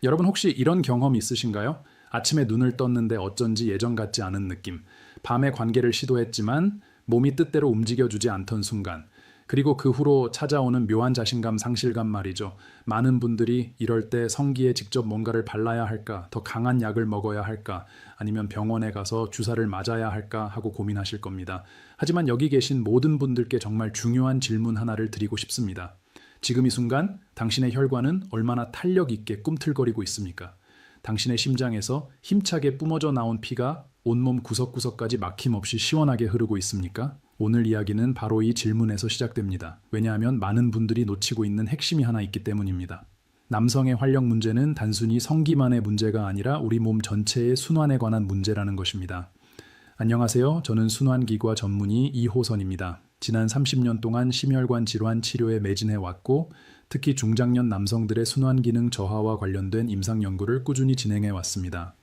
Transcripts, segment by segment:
여러분 혹시 이런 경험 있으신가요? 아침에 눈을 떴는데 어쩐지 예전 같지 않은 느낌. 밤에 관계를 시도했지만 몸이 뜻대로 움직여주지 않던 순간. 그리고 그 후로 찾아오는 묘한 자신감, 상실감 말이죠. 많은 분들이 이럴 때 성기에 직접 뭔가를 발라야 할까, 더 강한 약을 먹어야 할까, 아니면 병원에 가서 주사를 맞아야 할까 하고 고민하실 겁니다. 하지만 여기 계신 모든 분들께 정말 중요한 질문 하나를 드리고 싶습니다. 지금 이 순간 당신의 혈관은 얼마나 탄력 있게 꿈틀거리고 있습니까? 당신의 심장에서 힘차게 뿜어져 나온 피가 온몸 구석구석까지 막힘없이 시원하게 흐르고 있습니까? 오늘 이야기는 바로 이 질문에서 시작됩니다. 왜냐하면 많은 분들이 놓치고 있는 핵심이 하나 있기 때문입니다. 남성의 활력 문제는 단순히 성기만의 문제가 아니라 우리 몸 전체의 순환에 관한 문제라는 것입니다. 안녕하세요. 저는 순환기과 전문의 이호선입니다. 지난 30년 동안 심혈관 질환 치료에 매진해 왔고, 특히 중장년 남성들의 순환 기능 저하와 관련된 임상 연구를 꾸준히 진행해 왔습니다.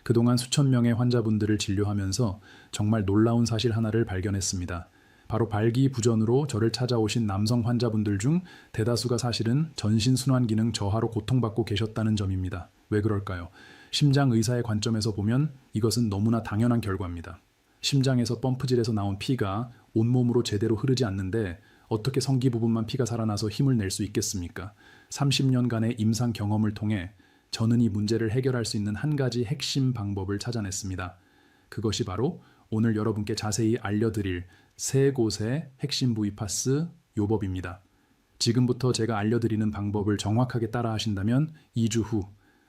그동안 수천 명의 환자분들을 진료하면서 정말 놀라운 사실 하나를 발견했습니다. 바로 발기부전으로 저를 찾아오신 남성 환자분들 중 대다수가 사실은 전신 순환 기능 저하로 고통받고 계셨다는 점입니다. 왜 그럴까요? 심장 의사의 관점에서 보면 이것은 너무나 당연한 결과입니다. 심장에서 펌프질에서 나온 피가 온몸으로 제대로 흐르지 않는데 어떻게 성기 부분만 피가 살아나서 힘을 낼 수 있겠습니까? 30년간의 임상 경험을 통해 저는 이 문제를 해결할 수 있는 한 가지 핵심 방법을 찾아냈습니다. 그것이 바로 오늘 여러분께 자세히 알려드릴 세 곳의 핵심 부위 파스 요법입니다. 지금부터 제가 알려드리는 방법을 정확하게 따라 하신다면 2주 후,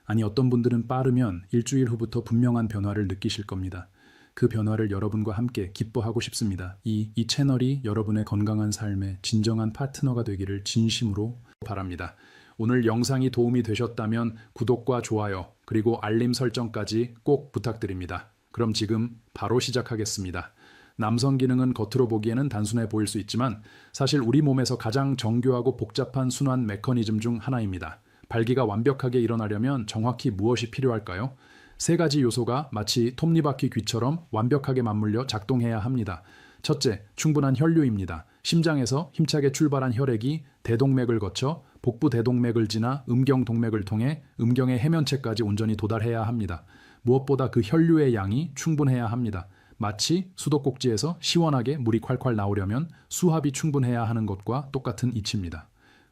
아니 어떤 분들은 빠르면 일주일 후부터 분명한 변화를 느끼실 겁니다. 그 변화를 여러분과 함께 기뻐하고 싶습니다. 이 채널이 여러분의 건강한 삶의 진정한 파트너가 되기를 진심으로 바랍니다. 오늘 영상이 도움이 되셨다면 구독과 좋아요 그리고 알림 설정까지 꼭 부탁드립니다. 그럼 지금 바로 시작하겠습니다. 남성 기능은 겉으로 보기에는 단순해 보일 수 있지만 사실 우리 몸에서 가장 정교하고 복잡한 순환 메커니즘 중 하나입니다. 발기가 완벽하게 일어나려면 정확히 무엇이 필요할까요? 세 가지 요소가 마치 톱니바퀴 귀처럼 완벽하게 맞물려 작동해야 합니다. 첫째, 충분한 혈류입니다. 심장에서 힘차게 출발한 혈액이 대동맥을 거쳐 복부 대동맥을 지나 음경동맥을 통해 음경의 해면체까지 온전히 도달해야 합니다. 무엇보다 그 혈류의 양이 충분해야 합니다. 마치 수도꼭지에서 시원하게 물이 콸콸 나오려면 수압이 충분해야 하는 것과 똑같은 이치입니다.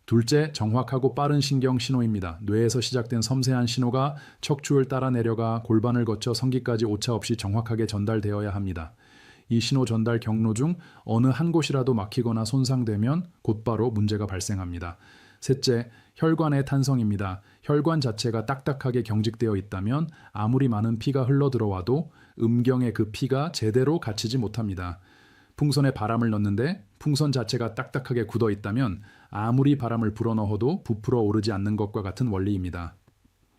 둘째, 정확하고 빠른 신경 신호입니다. 뇌에서 시작된 섬세한 신호가 척추를 따라 내려가 골반을 거쳐 성기까지 오차없이 정확하게 전달되어야 합니다. 이 신호 전달 경로 중 어느 한 곳이라도 막히거나 손상되면 곧바로 문제가 발생합니다. 셋째, 혈관의 탄성입니다. 혈관 자체가 딱딱하게 경직되어 있다면 아무리 많은 피가 흘러들어와도 음경에 그 피가 제대로 갇히지 못합니다. 풍선에 바람을 넣는데 풍선 자체가 딱딱하게 굳어 있다면 아무리 바람을 불어넣어도 부풀어 오르지 않는 것과 같은 원리입니다.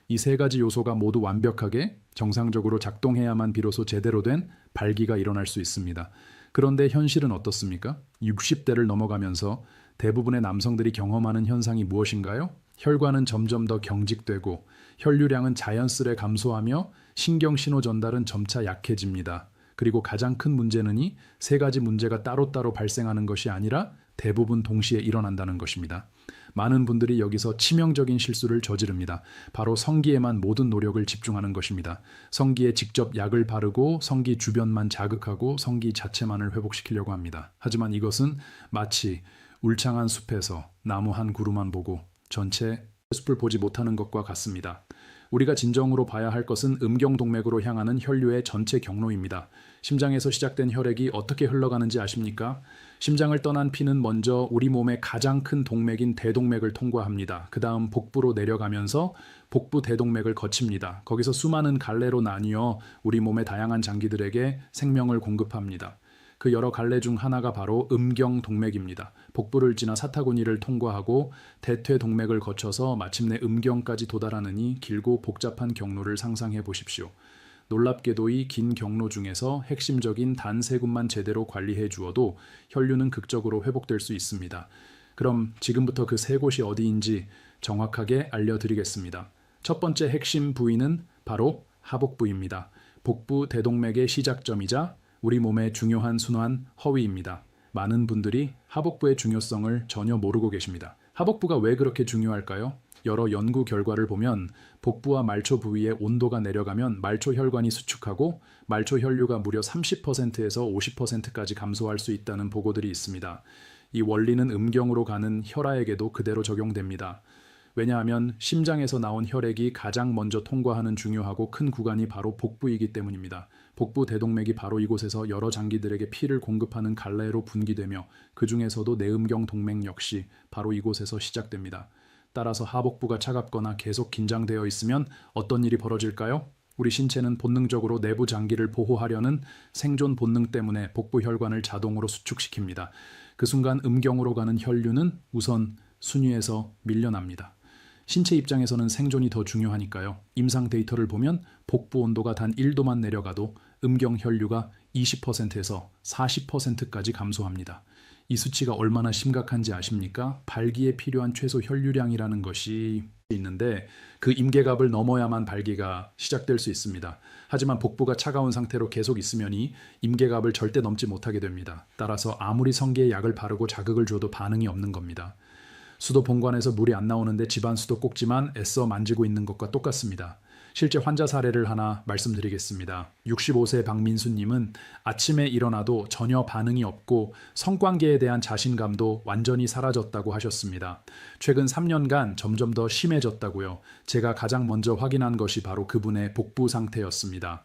이 세 가지 요소가 모두 완벽하게 정상적으로 작동해야만 비로소 제대로 된 발기가 일어날 수 있습니다. 그런데 현실은 어떻습니까? 60대를 넘어가면서 대부분의 남성들이 경험하는 현상이 무엇인가요? 혈관은 점점 더 경직되고 혈류량은 자연스레 감소하며 신경 신호 전달은 점차 약해집니다. 그리고 가장 큰 문제는 이 세 가지 문제가 따로따로 발생하는 것이 아니라 대부분 동시에 일어난다는 것입니다. 많은 분들이 여기서 치명적인 실수를 저지릅니다. 바로 성기에만 모든 노력을 집중하는 것입니다. 성기에 직접 약을 바르고 성기 주변만 자극하고 성기 자체만을 회복시키려고 합니다. 하지만 이것은 마치 울창한 숲에서 나무 한 그루만 보고 전체 숲을 보지 못하는 것과 같습니다. 우리가 진정으로 봐야 할 것은 음경동맥으로 향하는 혈류의 전체 경로입니다. 심장에서 시작된 혈액이 어떻게 흘러가는지 아십니까? 심장을 떠난 피는 먼저 우리 몸의 가장 큰 동맥인 대동맥을 통과합니다. 그 다음 복부로 내려가면서 복부 대동맥을 거칩니다. 거기서 수많은 갈래로 나뉘어 우리 몸의 다양한 장기들에게 생명을 공급합니다. 그 여러 갈래 중 하나가 바로 음경동맥입니다. 복부를 지나 사타구니를 통과하고 대퇴동맥을 거쳐서 마침내 음경까지 도달하는 이 길고 복잡한 경로를 상상해 보십시오. 놀랍게도 이 긴 경로 중에서 핵심적인 단 세 군만 제대로 관리해 주어도 혈류는 극적으로 회복될 수 있습니다. 그럼 지금부터 그 세 곳이 어디인지 정확하게 알려드리겠습니다. 첫 번째 핵심 부위는 바로 하복부입니다. 복부 대동맥의 시작점이자 우리 몸의 중요한 순환 허위입니다. 많은 분들이 하복부의 중요성을 전혀 모르고 계십니다. 하복부가 왜 그렇게 중요할까요? 여러 연구 결과를 보면 복부와 말초 부위의 온도가 내려가면 말초 혈관이 수축하고 말초 혈류가 무려 30%에서 50%까지 감소할 수 있다는 보고들이 있습니다. 이 원리는 음경으로 가는 혈아에게도 그대로 적용됩니다. 왜냐하면 심장에서 나온 혈액이 가장 먼저 통과하는 중요하고 큰 구간이 바로 복부이기 때문입니다. 복부 대동맥이 바로 이곳에서 여러 장기들에게 피를 공급하는 갈래로 분기되며 그 중에서도 내음경 동맥 역시 바로 이곳에서 시작됩니다. 따라서 하복부가 차갑거나 계속 긴장되어 있으면 어떤 일이 벌어질까요? 우리 신체는 본능적으로 내부 장기를 보호하려는 생존 본능 때문에 복부 혈관을 자동으로 수축시킵니다. 그 순간 음경으로 가는 혈류는 우선 순위에서 밀려납니다. 신체 입장에서는 생존이 더 중요하니까요. 임상 데이터를 보면 복부 온도가 단 1도만 내려가도 음경 혈류가 20%에서 40%까지 감소합니다. 이 수치가 얼마나 심각한지 아십니까? 발기에 필요한 최소 혈류량이라는 것이 있는데 그 임계값을 넘어야만 발기가 시작될 수 있습니다. 하지만 복부가 차가운 상태로 계속 있으면 이 임계값을 절대 넘지 못하게 됩니다. 따라서 아무리 성게에 약을 바르고 자극을 줘도 반응이 없는 겁니다. 수도 본관에서 물이 안 나오는데 집안 수도 꼭지만 애써 만지고 있는 것과 똑같습니다. 실제 환자 사례를 하나 말씀드리겠습니다. 65세 박민수님은 아침에 일어나도 전혀 반응이 없고 성관계에 대한 자신감도 완전히 사라졌다고 하셨습니다. 최근 3년간 점점 더 심해졌다고요. 제가 가장 먼저 확인한 것이 바로 그분의 복부 상태였습니다.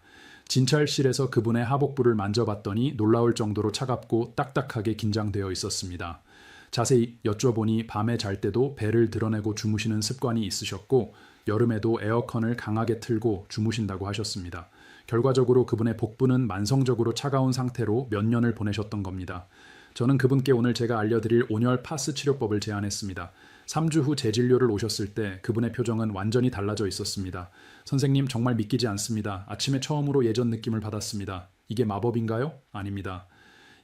진찰실에서 그분의 하복부를 만져봤더니 놀라울 정도로 차갑고 딱딱하게 긴장되어 있었습니다. 자세히 여쭤보니 밤에 잘 때도 배를 드러내고 주무시는 습관이 있으셨고 여름에도 에어컨을 강하게 틀고 주무신다고 하셨습니다. 결과적으로 그분의 복부는 만성적으로 차가운 상태로 몇 년을 보내셨던 겁니다. 저는 그분께 오늘 제가 알려드릴 온열 파스 치료법을 제안했습니다. 3주 후 재진료를 오셨을 때 그분의 표정은 완전히 달라져 있었습니다. 선생님 정말 믿기지 않습니다. 아침에 처음으로 예전 느낌을 받았습니다. 이게 마법인가요? 아닙니다.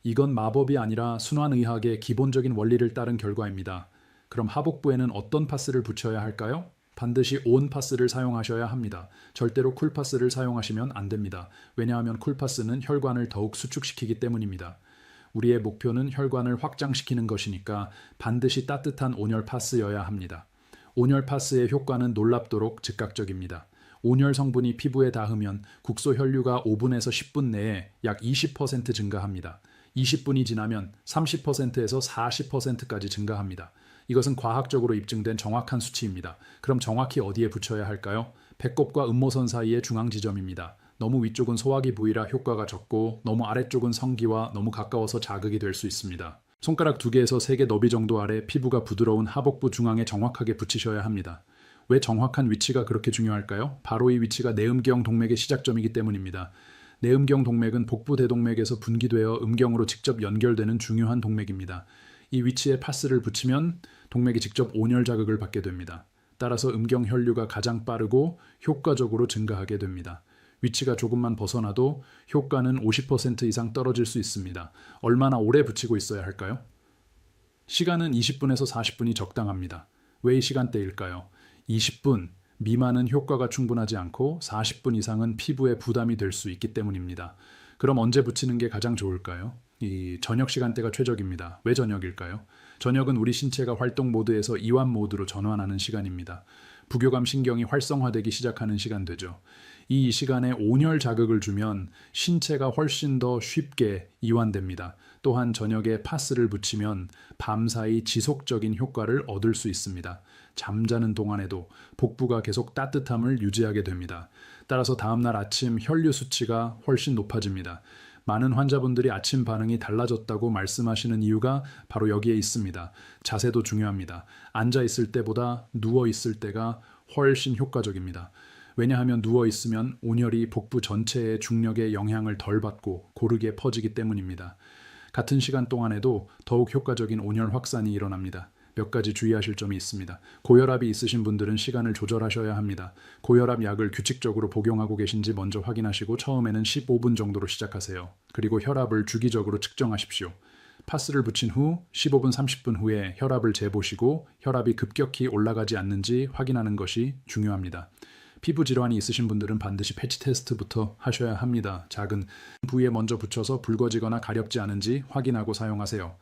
이건 마법이 아니라 순환의학의 기본적인 원리를 따른 결과입니다. 그럼 하복부에는 어떤 파스를 붙여야 할까요? 반드시 온 파스를 사용하셔야 합니다. 절대로 쿨파스를 사용하시면 안 됩니다. 왜냐하면 쿨파스는 혈관을 더욱 수축시키기 때문입니다. 우리의 목표는 혈관을 확장시키는 것이니까 반드시 따뜻한 온열 파스여야 합니다. 온열 파스의 효과는 놀랍도록 즉각적입니다. 온열 성분이 피부에 닿으면 국소 혈류가 5분에서 10분 내에 약 20% 증가합니다. 20분이 지나면 30%에서 40%까지 증가합니다. 이것은 과학적으로 입증된 정확한 수치입니다. 그럼 정확히 어디에 붙여야 할까요? 배꼽과 음모선 사이의 중앙 지점입니다. 너무 위쪽은 소화기 부위라 효과가 적고 너무 아래쪽은 성기와 너무 가까워서 자극이 될 수 있습니다. 손가락 2개에서 3개 너비 정도 아래 피부가 부드러운 하복부 중앙에 정확하게 붙이셔야 합니다. 왜 정확한 위치가 그렇게 중요할까요? 바로 이 위치가 내음경 동맥의 시작점이기 때문입니다. 내음경 동맥은 복부 대동맥에서 분기되어 음경으로 직접 연결되는 중요한 동맥입니다. 이 위치에 파스를 붙이면 동맥이 직접 온열 자극을 받게 됩니다. 따라서 음경 혈류가 가장 빠르고 효과적으로 증가하게 됩니다. 위치가 조금만 벗어나도 효과는 50% 이상 떨어질 수 있습니다. 얼마나 오래 붙이고 있어야 할까요? 시간은 20분에서 40분이 적당합니다. 왜 이 시간대일까요? 20분 미만은 효과가 충분하지 않고 40분 이상은 피부에 부담이 될 수 있기 때문입니다. 그럼 언제 붙이는 게 가장 좋을까요? 이 저녁 시간대가 최적입니다. 왜 저녁일까요? 저녁은 우리 신체가 활동 모드에서 이완 모드로 전환하는 시간입니다. 부교감 신경이 활성화되기 시작하는 시간되죠. 이 시간에 온열 자극을 주면 신체가 훨씬 더 쉽게 이완됩니다. 또한 저녁에 파스를 붙이면 밤사이 지속적인 효과를 얻을 수 있습니다. 잠자는 동안에도 복부가 계속 따뜻함을 유지하게 됩니다. 따라서 다음날 아침 혈류 수치가 훨씬 높아집니다. 많은 환자분들이 아침 반응이 달라졌다고 말씀하시는 이유가 바로 여기에 있습니다. 자세도 중요합니다. 앉아 있을 때보다 누워 있을 때가 훨씬 효과적입니다. 왜냐하면 누워 있으면 온열이 복부 전체의 중력의 영향을 덜 받고 고르게 퍼지기 때문입니다. 같은 시간 동안에도 더욱 효과적인 온열 확산이 일어납니다. 몇 가지 주의하실 점이 있습니다. 고혈압이 있으신 분들은 시간을 조절하셔야 합니다. 고혈압 약을 규칙적으로 복용하고 계신지 먼저 확인하시고 처음에는 15분 정도로 시작하세요. 그리고 혈압을 주기적으로 측정하십시오. 파스를 붙인 후 15분, 30분 후에 혈압을 재보시고 혈압이 급격히 올라가지 않는지 확인하는 것이 중요합니다. 피부 질환이 있으신 분들은 반드시 패치 테스트부터 하셔야 합니다. 작은 부위에 먼저 붙여서 붉어지거나 가렵지 않은지 확인하고 사용하세요.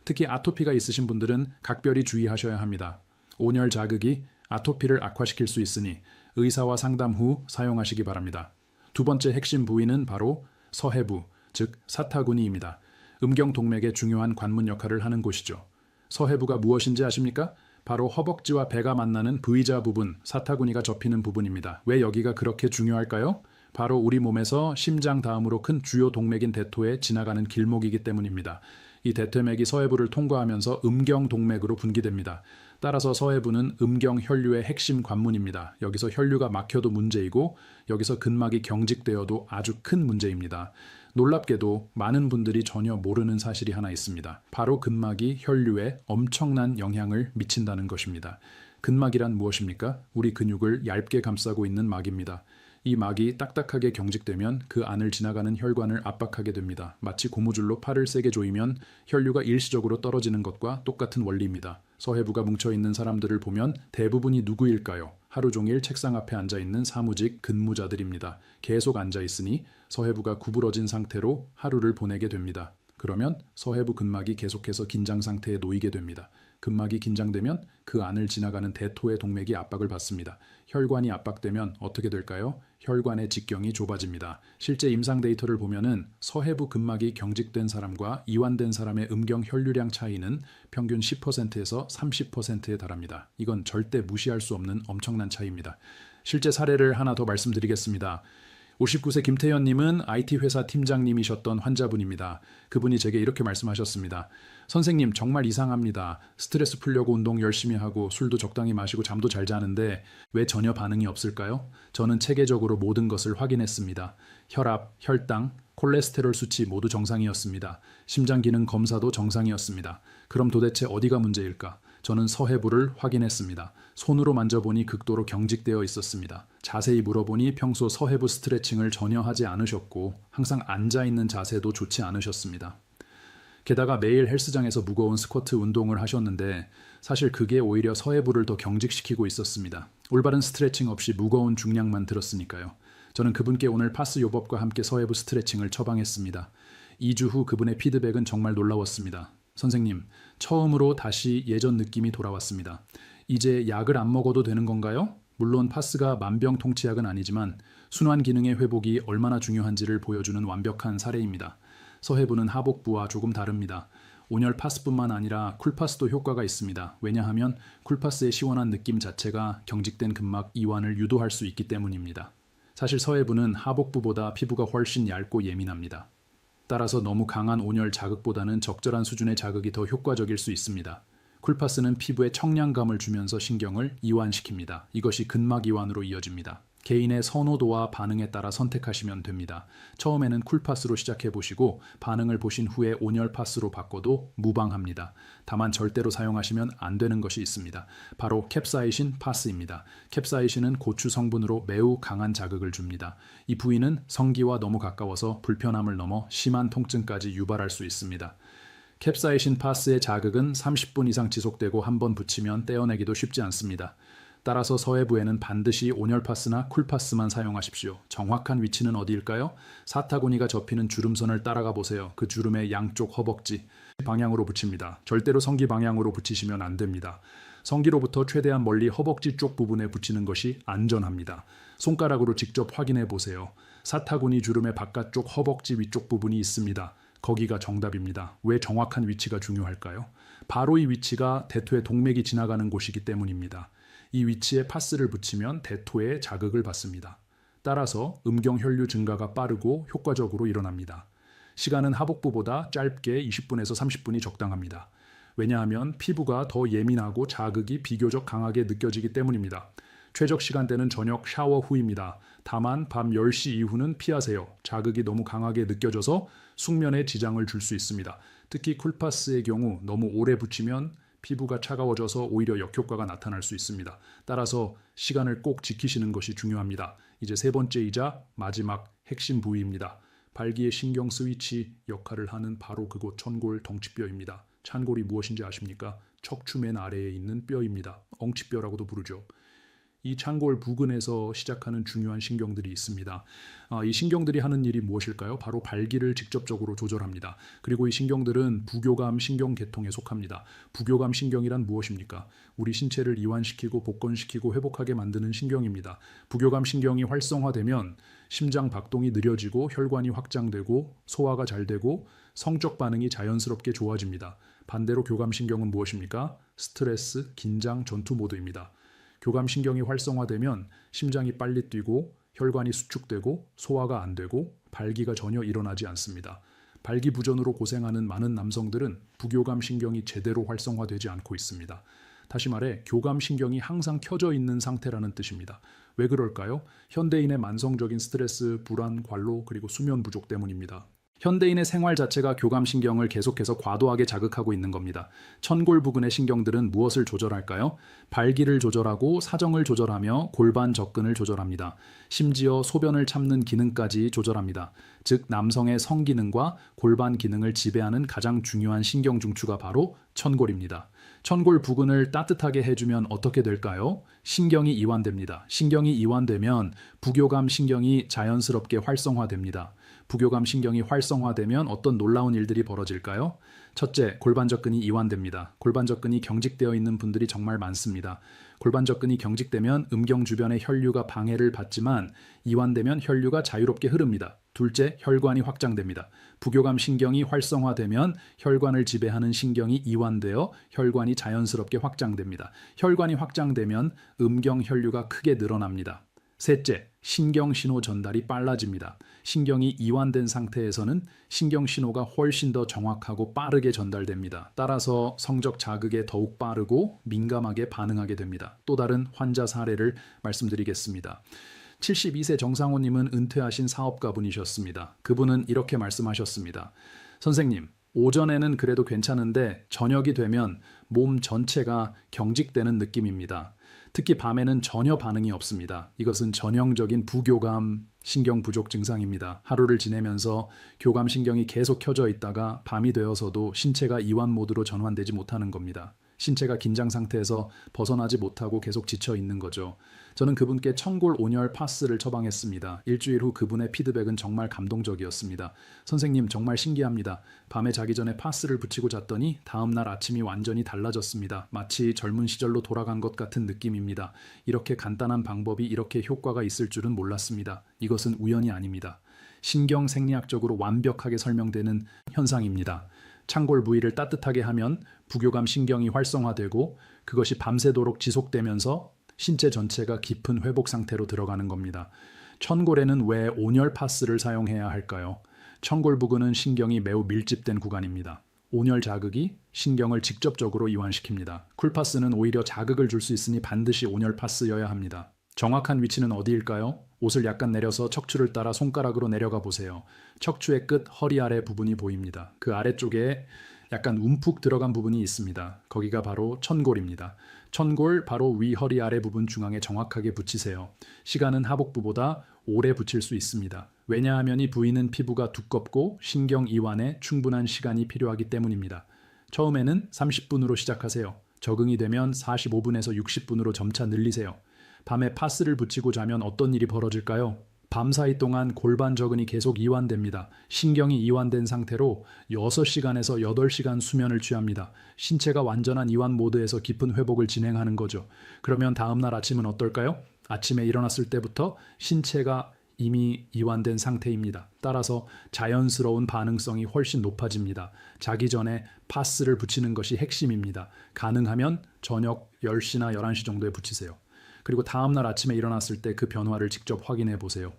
특히 아토피가 있으신 분들은 각별히 주의하셔야 합니다. 온열 자극이 아토피를 악화시킬 수 있으니 의사와 상담 후 사용하시기 바랍니다. 두 번째 핵심 부위는 바로 서해부, 즉 사타구니입니다. 음경동맥의 중요한 관문 역할을 하는 곳이죠. 서해부가 무엇인지 아십니까? 바로 허벅지와 배가 만나는 V자 부분, 사타구니가 접히는 부분입니다. 왜 여기가 그렇게 중요할까요? 바로 우리 몸에서 심장 다음으로 큰 주요 동맥인 대토에 지나가는 길목이기 때문입니다. 이 대퇴맥이 서해부를 통과하면서 음경동맥으로 분기됩니다. 따라서 서해부는 음경혈류의 핵심 관문입니다. 여기서 혈류가 막혀도 문제이고 여기서 근막이 경직되어도 아주 큰 문제입니다. 놀랍게도 많은 분들이 전혀 모르는 사실이 하나 있습니다. 바로 근막이 혈류에 엄청난 영향을 미친다는 것입니다. 근막이란 무엇입니까? 우리 근육을 얇게 감싸고 있는 막입니다. 이 막이 딱딱하게 경직되면 그 안을 지나가는 혈관을 압박하게 됩니다. 마치 고무줄로 팔을 세게 조이면 혈류가 일시적으로 떨어지는 것과 똑같은 원리입니다. 서해부가 뭉쳐있는 사람들을 보면 대부분이 누구일까요? 하루 종일 책상 앞에 앉아있는 사무직 근무자들입니다. 계속 앉아있으니 서해부가 구부러진 상태로 하루를 보내게 됩니다. 그러면 서해부 근막이 계속해서 긴장 상태에 놓이게 됩니다. 근막이 긴장되면 그 안을 지나가는 대토의 동맥이 압박을 받습니다. 혈관이 압박되면 어떻게 될까요? 혈관의 직경이 좁아집니다. 실제 임상 데이터를 보면은 서해부 근막이 경직된 사람과 이완된 사람의 음경 혈류량 차이는 평균 10%에서 30%에 달합니다. 이건 절대 무시할 수 없는 엄청난 차이입니다. 실제 사례를 하나 더 말씀드리겠습니다. 59세 김태현님은 IT 회사 팀장님이셨던 환자분입니다. 그분이 제게 이렇게 말씀하셨습니다. 선생님 정말 이상합니다. 스트레스 풀려고 운동 열심히 하고 술도 적당히 마시고 잠도 잘 자는데 왜 전혀 반응이 없을까요? 저는 체계적으로 모든 것을 확인했습니다. 혈압, 혈당, 콜레스테롤 수치 모두 정상이었습니다. 심장 기능 검사도 정상이었습니다. 그럼 도대체 어디가 문제일까? 저는 서해부를 확인했습니다. 손으로 만져보니 극도로 경직되어 있었습니다. 자세히 물어보니 평소 서해부 스트레칭을 전혀 하지 않으셨고 항상 앉아있는 자세도 좋지 않으셨습니다. 게다가 매일 헬스장에서 무거운 스쿼트 운동을 하셨는데 사실 그게 오히려 서해부를 더 경직시키고 있었습니다. 올바른 스트레칭 없이 무거운 중량만 들었으니까요. 저는 그분께 오늘 파스 요법과 함께 서해부 스트레칭을 처방했습니다. 2주 후 그분의 피드백은 정말 놀라웠습니다. 선생님, 처음으로 다시 예전 느낌이 돌아왔습니다. 이제 약을 안 먹어도 되는 건가요? 물론 파스가 만병통치약은 아니지만 순환 기능의 회복이 얼마나 중요한지를 보여주는 완벽한 사례입니다. 서해부는 하복부와 조금 다릅니다. 온열 파스뿐만 아니라 쿨파스도 효과가 있습니다. 왜냐하면 쿨파스의 시원한 느낌 자체가 경직된 근막 이완을 유도할 수 있기 때문입니다. 사실 서해부는 하복부보다 피부가 훨씬 얇고 예민합니다. 따라서 너무 강한 온열 자극보다는 적절한 수준의 자극이 더 효과적일 수 있습니다. 쿨파스는 피부에 청량감을 주면서 신경을 이완시킵니다. 이것이 근막 이완으로 이어집니다. 개인의 선호도와 반응에 따라 선택하시면 됩니다. 처음에는 쿨파스로 시작해보시고 반응을 보신 후에 온열 파스로 바꿔도 무방합니다. 다만 절대로 사용하시면 안 되는 것이 있습니다. 바로 캡사이신 파스입니다. 캡사이신은 고추 성분으로 매우 강한 자극을 줍니다. 이 부위는 성기와 너무 가까워서 불편함을 넘어 심한 통증까지 유발할 수 있습니다. 캡사이신 파스의 자극은 30분 이상 지속되고 한번 붙이면 떼어내기도 쉽지 않습니다. 따라서 서해부에는 반드시 온열파스나 쿨파스만 사용하십시오. 정확한 위치는 어디일까요? 사타구니가 접히는 주름선을 따라가 보세요. 그 주름의 양쪽 허벅지 방향으로 붙입니다. 절대로 성기 방향으로 붙이시면 안 됩니다. 성기로부터 최대한 멀리 허벅지 쪽 부분에 붙이는 것이 안전합니다. 손가락으로 직접 확인해 보세요. 사타구니 주름의 바깥쪽 허벅지 위쪽 부분이 있습니다. 거기가 정답입니다. 왜 정확한 위치가 중요할까요? 바로 이 위치가 대토의 동맥이 지나가는 곳이기 때문입니다. 이 위치에 파스를 붙이면 대토에 자극을 받습니다. 따라서 음경혈류 증가가 빠르고 효과적으로 일어납니다. 시간은 하복부보다 짧게 20분에서 30분이 적당합니다. 왜냐하면 피부가 더 예민하고 자극이 비교적 강하게 느껴지기 때문입니다. 최적 시간대는 저녁 샤워 후입니다. 다만 밤 10시 이후는 피하세요. 자극이 너무 강하게 느껴져서 숙면에 지장을 줄 수 있습니다. 특히 쿨파스의 경우 너무 오래 붙이면 피부가 차가워져서 오히려 역효과가 나타날 수 있습니다. 따라서 시간을 꼭 지키시는 것이 중요합니다. 이제 세 번째이자 마지막 핵심 부위입니다. 발기의 신경 스위치 역할을 하는 바로 그곳 천골 덩치뼈입니다. 찬골이 무엇인지 아십니까? 척추 맨 아래에 있는 뼈입니다. 엉치뼈라고도 부르죠. 이 창골 부근에서 시작하는 중요한 신경들이 있습니다. 이 신경들이 하는 일이 무엇일까요? 바로 발기를 직접적으로 조절합니다. 그리고 이 신경들은 부교감 신경계통에 속합니다. 부교감 신경이란 무엇입니까? 우리 신체를 이완시키고 복건시키고 회복하게 만드는 신경입니다. 부교감 신경이 활성화되면 심장 박동이 느려지고 혈관이 확장되고 소화가 잘 되고 성적 반응이 자연스럽게 좋아집니다. 반대로 교감신경은 무엇입니까? 스트레스, 긴장, 전투 모드입니다. 교감신경이 활성화되면 심장이 빨리 뛰고 혈관이 수축되고 소화가 안 되고 발기가 전혀 일어나지 않습니다. 발기부전으로 고생하는 많은 남성들은 부교감신경이 제대로 활성화되지 않고 있습니다. 다시 말해 교감신경이 항상 켜져 있는 상태라는 뜻입니다. 왜 그럴까요? 현대인의 만성적인 스트레스, 불안, 관로 그리고 수면 부족 때문입니다. 현대인의 생활 자체가 교감신경을 계속해서 과도하게 자극하고 있는 겁니다. 천골 부근의 신경들은 무엇을 조절할까요? 발기를 조절하고 사정을 조절하며 골반 접근을 조절합니다. 심지어 소변을 참는 기능까지 조절합니다. 즉 남성의 성기능과 골반 기능을 지배하는 가장 중요한 신경 중추가 바로 천골입니다. 천골 부근을 따뜻하게 해주면 어떻게 될까요? 신경이 이완됩니다. 신경이 이완되면 부교감 신경이 자연스럽게 활성화됩니다. 부교감 신경이 활성화되면 어떤 놀라운 일들이 벌어질까요? 첫째, 골반 접근이 이완됩니다. 골반 접근이 경직되어 있는 분들이 정말 많습니다. 골반 접근이 경직되면 음경 주변의 혈류가 방해를 받지만 이완되면 혈류가 자유롭게 흐릅니다. 둘째, 혈관이 확장됩니다. 부교감 신경이 활성화되면 혈관을 지배하는 신경이 이완되어 혈관이 자연스럽게 확장됩니다. 혈관이 확장되면 음경 혈류가 크게 늘어납니다. 셋째, 신경 신호 전달이 빨라집니다. 신경이 이완된 상태에서는 신경 신호가 훨씬 더 정확하고 빠르게 전달됩니다. 따라서 성적 자극에 더욱 빠르고 민감하게 반응하게 됩니다. 또 다른 환자 사례를 말씀드리겠습니다. 72세 정상호님은 은퇴하신 사업가분이셨습니다. 그분은 이렇게 말씀하셨습니다. 선생님, 오전에는 그래도 괜찮은데 저녁이 되면 몸 전체가 경직되는 느낌입니다. 특히 밤에는 전혀 반응이 없습니다. 이것은 전형적인 부교감 신경 부족 증상입니다. 하루를 지내면서 교감 신경이 계속 켜져 있다가 밤이 되어서도 신체가 이완 모드로 전환되지 못하는 겁니다. 신체가 긴장 상태에서 벗어나지 못하고 계속 지쳐 있는 거죠. 저는 그분께 천골 온열 파스를 처방했습니다. 일주일 후 그분의 피드백은 정말 감동적이었습니다. 선생님 정말 신기합니다. 밤에 자기 전에 파스를 붙이고 잤더니 다음날 아침이 완전히 달라졌습니다. 마치 젊은 시절로 돌아간 것 같은 느낌입니다. 이렇게 간단한 방법이 이렇게 효과가 있을 줄은 몰랐습니다. 이것은 우연이 아닙니다. 신경 생리학적으로 완벽하게 설명되는 현상입니다. 창골 부위를 따뜻하게 하면 부교감 신경이 활성화되고 그것이 밤새도록 지속되면서 신체 전체가 깊은 회복 상태로 들어가는 겁니다. 천골에는 왜 온열 파스를 사용해야 할까요? 천골 부근은 신경이 매우 밀집된 구간입니다. 온열 자극이 신경을 직접적으로 이완시킵니다. 쿨파스는 오히려 자극을 줄 수 있으니 반드시 온열 파스여야 합니다. 정확한 위치는 어디일까요? 옷을 약간 내려서 척추를 따라 손가락으로 내려가 보세요. 척추의 끝 허리 아래 부분이 보입니다. 그 아래쪽에 약간 움푹 들어간 부분이 있습니다. 거기가 바로 천골입니다. 천골 바로 위 허리 아래 부분 중앙에 정확하게 붙이세요. 시간은 하복부보다 오래 붙일 수 있습니다. 왜냐하면 이 부위는 피부가 두껍고 신경 이완에 충분한 시간이 필요하기 때문입니다. 처음에는 30분으로 시작하세요. 적응이 되면 45분에서 60분으로 점차 늘리세요. 밤에 파스를 붙이고 자면 어떤 일이 벌어질까요? 밤사이 동안 골반 저근이 계속 이완됩니다. 신경이 이완된 상태로 6시간에서 8시간 수면을 취합니다. 신체가 완전한 이완 모드에서 깊은 회복을 진행하는 거죠. 그러면 다음날 아침은 어떨까요? 아침에 일어났을 때부터 신체가 이미 이완된 상태입니다. 따라서 자연스러운 반응성이 훨씬 높아집니다. 자기 전에 파스를 붙이는 것이 핵심입니다. 가능하면 저녁 10시나 11시 정도에 붙이세요. 그리고 다음날 아침에 일어났을 때 그 변화를 직접 확인해 보세요.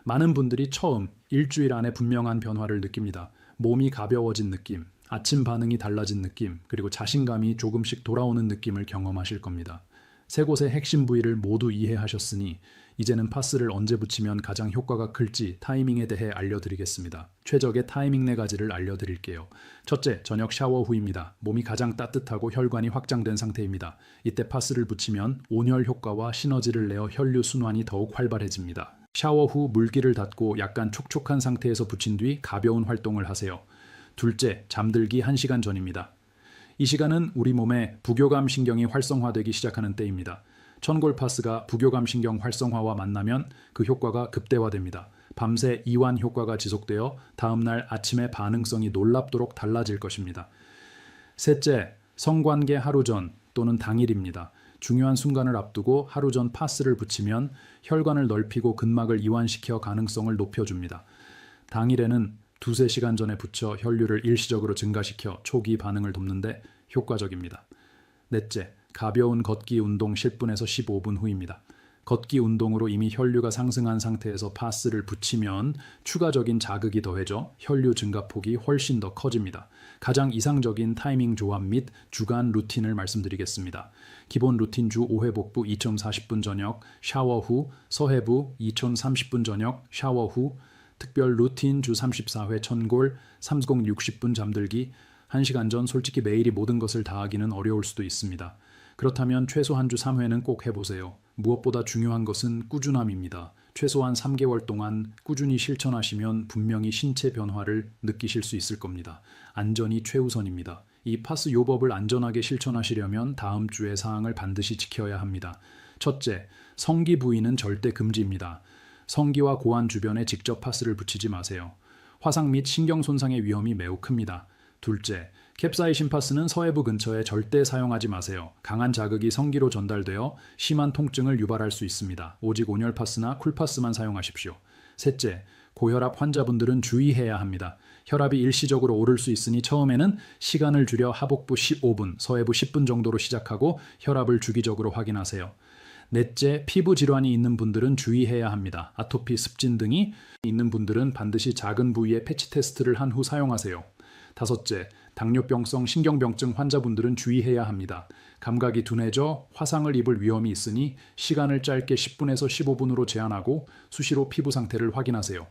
많은 분들이 처음 일주일 안에 분명한 변화를 느낍니다. 몸이 가벼워진 느낌, 아침 반응이 달라진 느낌, 그리고 자신감이 조금씩 돌아오는 느낌을 경험하실 겁니다. 세 곳의 핵심 부위를 모두 이해하셨으니 이제는 파스를 언제 붙이면 가장 효과가 클지 타이밍에 대해 알려드리겠습니다. 최적의 타이밍 4가지를 알려드릴게요. 첫째, 저녁 샤워 후입니다. 몸이 가장 따뜻하고 혈관이 확장된 상태입니다. 이때 파스를 붙이면 온열 효과와 시너지를 내어 혈류 순환이 더욱 활발해집니다. 샤워 후 물기를 닫고 약간 촉촉한 상태에서 붙인 뒤 가벼운 활동을 하세요. 둘째, 잠들기 1시간 전입니다. 이 시간은 우리 몸에 부교감 신경이 활성화되기 시작하는 때입니다. 천골파스가 부교감신경 활성화와 만나면 그 효과가 극대화됩니다. 밤새 이완 효과가 지속되어 다음날 아침의 반응성이 놀랍도록 달라질 것입니다. 셋째, 성관계 하루 전 또는 당일입니다. 중요한 순간을 앞두고 하루 전 파스를 붙이면 혈관을 넓히고 근막을 이완시켜 가능성을 높여줍니다. 당일에는 2-3시간 전에 붙여 혈류를 일시적으로 증가시켜 초기 반응을 돕는데 효과적입니다. 넷째, 가벼운 걷기 운동 10분에서 15분 후입니다. 걷기 운동으로 이미 혈류가 상승한 상태에서 파스를 붙이면 추가적인 자극이 더해져 혈류 증가폭이 훨씬 더 커집니다. 가장 이상적인 타이밍 조합 및 주간 루틴을 말씀드리겠습니다. 기본 루틴 주 5회 복부 2040분 저녁, 샤워 후, 서해부 2030분 저녁, 샤워 후, 특별 루틴 주 34회 천골, 3060분 잠들기. 1시간 전 솔직히 매일이 모든 것을 다 하기는 어려울 수도 있습니다. 그렇다면 최소한 주 3회는 꼭 해보세요. 무엇보다 중요한 것은 꾸준함입니다. 최소한 3개월 동안 꾸준히 실천하시면 분명히 신체 변화를 느끼실 수 있을 겁니다. 안전이 최우선입니다. 이 파스 요법을 안전하게 실천하시려면 다음 주의 사항을 반드시 지켜야 합니다. 첫째, 성기 부위는 절대 금지입니다. 성기와 고환 주변에 직접 파스를 붙이지 마세요. 화상 및 신경 손상의 위험이 매우 큽니다. 둘째, 캡사이신 파스는 서해부 근처에 절대 사용하지 마세요. 강한 자극이 성기로 전달되어 심한 통증을 유발할 수 있습니다. 오직 온열 파스나 쿨파스만 사용하십시오. 셋째, 고혈압 환자분들은 주의해야 합니다. 혈압이 일시적으로 오를 수 있으니 처음에는 시간을 줄여 하복부 15분, 서해부 10분 정도로 시작하고 혈압을 주기적으로 확인하세요. 넷째, 피부 질환이 있는 분들은 주의해야 합니다. 아토피, 습진 등이 있는 분들은 반드시 작은 부위에 패치 테스트를 한 후 사용하세요. 다섯째, 당뇨병성 신경병증 환자분들은 주의해야 합니다. 감각이 둔해져 화상을 입을 위험이 있으니 시간을 짧게 10분에서 15분으로 제한하고 수시로 피부 상태를 확인하세요.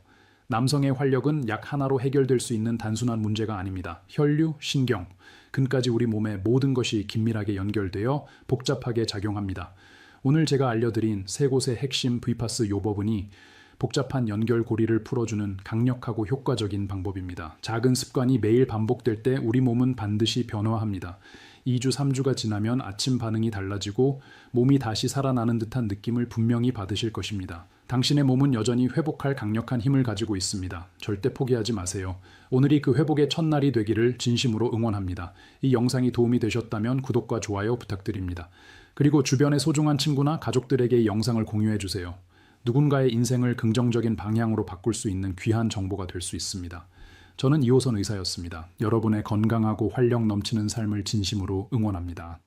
남성의 활력은 약 하나로 해결될 수 있는 단순한 문제가 아닙니다. 혈류, 신경, 근까지 우리 몸의 모든 것이 긴밀하게 연결되어 복잡하게 작용합니다. 오늘 제가 알려드린 세 곳의 핵심 V파스 요법은이 복잡한 연결고리를 풀어주는 강력하고 효과적인 방법입니다. 작은 습관이 매일 반복될 때 우리 몸은 반드시 변화합니다. 2주, 3주가 지나면 아침 반응이 달라지고 몸이 다시 살아나는 듯한 느낌을 분명히 받으실 것입니다. 당신의 몸은 여전히 회복할 강력한 힘을 가지고 있습니다. 절대 포기하지 마세요. 오늘이 그 회복의 첫날이 되기를 진심으로 응원합니다. 이 영상이 도움이 되셨다면 구독과 좋아요 부탁드립니다. 그리고 주변의 소중한 친구나 가족들에게 이 영상을 공유해 주세요. 누군가의 인생을 긍정적인 방향으로 바꿀 수 있는 귀한 정보가 될 수 있습니다. 저는 이호선 의사였습니다. 여러분의 건강하고 활력 넘치는 삶을 진심으로 응원합니다.